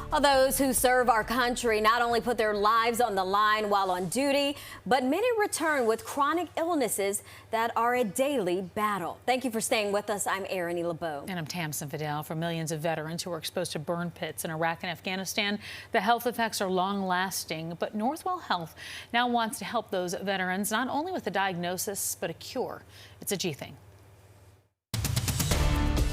Well, those who serve our country not only put their lives on the line while on duty, but many return with chronic illnesses that are a daily battle. Thank you for staying with us. I'm Erin LeBeau. And I'm Tamsin Fidel. For millions of veterans who were exposed to burn pits in Iraq and Afghanistan, the health effects are long-lasting. But Northwell Health now wants to help those veterans not only with a diagnosis, but a cure. It's a G Thing.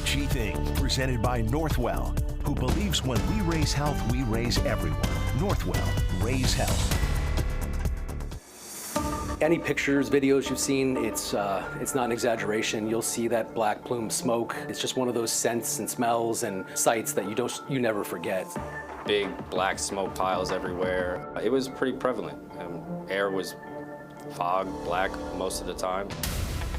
G Thing, presented by Northwell, who believes when we raise health, we raise everyone. Northwell, raise health. Any pictures, videos you've seen, it's not an exaggeration. You'll see that black plume smoke. It's just one of those scents and smells and sights that you never forget. Big black smoke piles everywhere. It was pretty prevalent. Air was fog, black most of the time.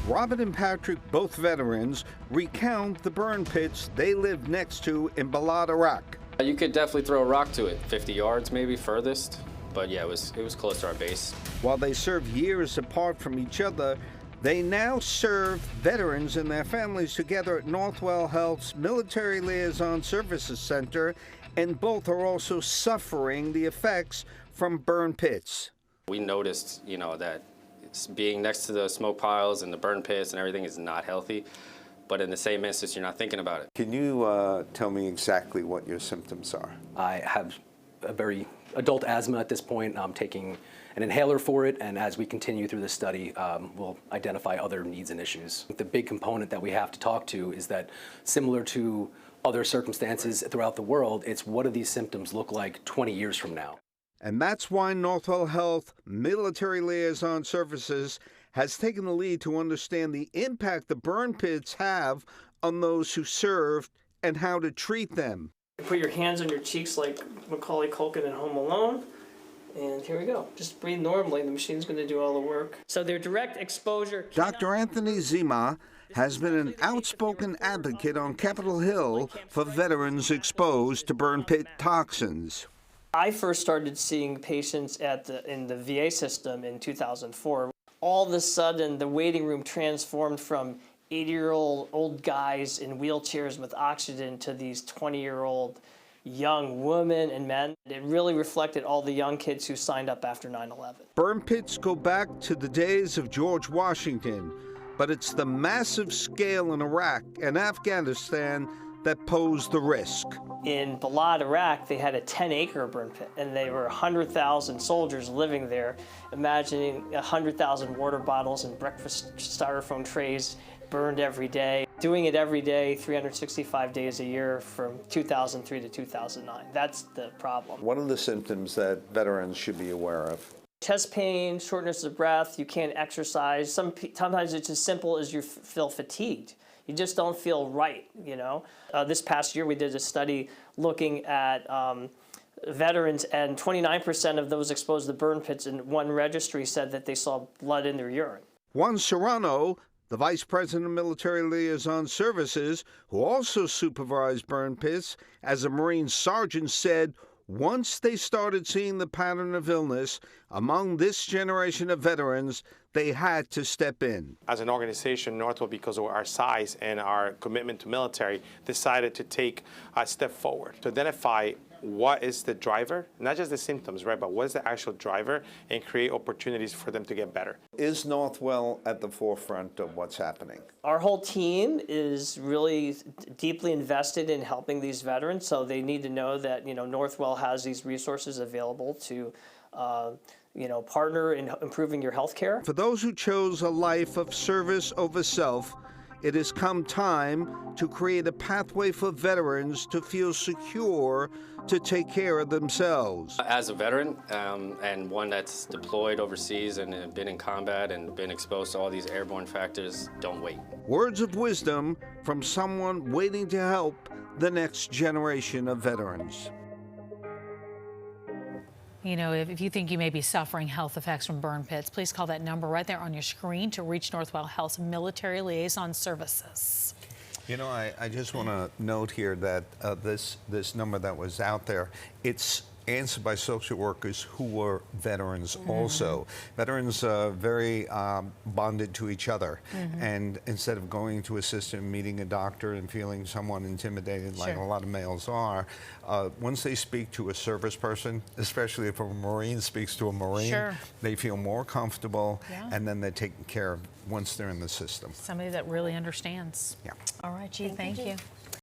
Robin and Patrick, both veterans, recount the burn pits they lived next to in Balad, Iraq. You could definitely throw a rock to it, 50 yards maybe furthest, but yeah, it was close to our base. While they served years apart from each other, they now serve veterans and their families together at Northwell Health's Military Liaison Services Center, and both are also suffering the effects from burn pits. We noticed, that being next to the smoke piles and the burn pits and everything is not healthy, but in the same instance, you're not thinking about it. Can you tell me exactly what your symptoms are? I have a very adult asthma at this point. I'm taking an inhaler for it, and as we continue through the study, we'll identify other needs and issues. The big component that we have to talk to is that, similar to other circumstances throughout the world, it's what do these symptoms look like 20 years from now? And that's why Northwell Health Military Liaison Services has taken the lead to understand the impact the burn pits have on those who served and how to treat them. Put your hands on your cheeks like Macaulay Culkin in Home Alone. And here we go. Just breathe normally. The machine's going to do all the work. So their direct exposure. Dr. Anthony Zima has been an outspoken advocate on Capitol Hill for veterans exposed to burn pit toxins. I first started seeing patients in the VA system in 2004. All of a sudden, the waiting room transformed from 80-year-old old guys in wheelchairs with oxygen to these 20-year-old young women and men. It really reflected all the young kids who signed up after 9/11. Burn pits go back to the days of George Washington, but it's the massive scale in Iraq and Afghanistan that pose the risk. In Balad, Iraq, they had a 10-acre burn pit, and they were 100,000 soldiers living there. Imagining 100,000 water bottles and breakfast styrofoam trays burned every day. Doing it every day, 365 days a year from 2003 to 2009. That's the problem. What are the symptoms that veterans should be aware of? Chest pain, shortness of breath, you can't exercise. Sometimes it's as simple as you feel fatigued. You just don't feel right, This past year we did a study looking at veterans, and 29% of those exposed to burn pits in one registry said that they saw blood in their urine. Juan Serrano, the Vice President of Military Liaison Services, who also supervised burn pits as a Marine sergeant, said once they started seeing the pattern of illness among this generation of veterans, they had to step in. As an organization, Northwell, because of our size and our commitment to military, decided to take a step forward to identify what is the driver, not just the symptoms, right, but what is the actual driver, and create opportunities for them to get better. Is Northwell at the forefront of what's happening? Our whole team is really deeply invested in helping these veterans, so they need to know that Northwell has these resources available to partner in improving your health care. For those who chose a life of service over self, it has come time to create a pathway for veterans to feel secure to take care of themselves. As a veteran and one that's deployed overseas and been in combat and been exposed to all these airborne factors, don't wait. Words of wisdom from someone waiting to help the next generation of veterans. If you think you may be suffering health effects from burn pits, please call that number right there on your screen to reach Northwell Health's Military Liaison Services. I just want to note here that this number that was out there, it's answered by social workers who were veterans also. Veterans very bonded to each other. And instead of going to a sister, meeting a doctor and feeling somewhat intimidated like a lot of males are, once they speak to a service person, especially if a Marine speaks to a Marine, they feel more comfortable and then they're taken care of once they're in the system. Somebody that really understands. Yeah. All right, G, thank you.